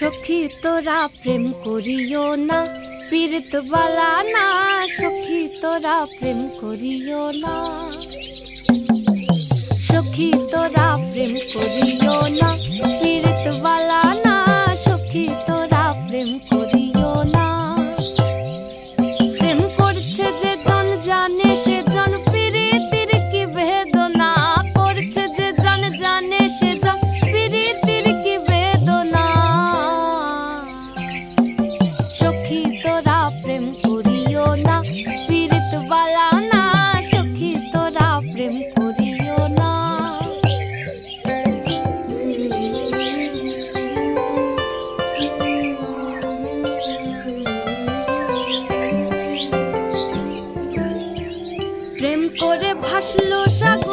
সখী তোরা প্রেম করিও না, পীড়িত বালা না। সখী তোরা প্রেম করিও না, সখী তোরা প্রেম করিও না, পীড়িত বালা না। সখী তোরা প্রেম করিও না। প্রেম করছে যে জন জানে সে জন, পীড়িতির কি বেদনা করছে যে জন জানে সে জন, পীড়িতির কি বেদনা। সখী তোরা প্রেম করিও না, পীড়িত বালা না। সখী তোরা প্রেম করিও না। প্রেম করে ভাসলো সাগর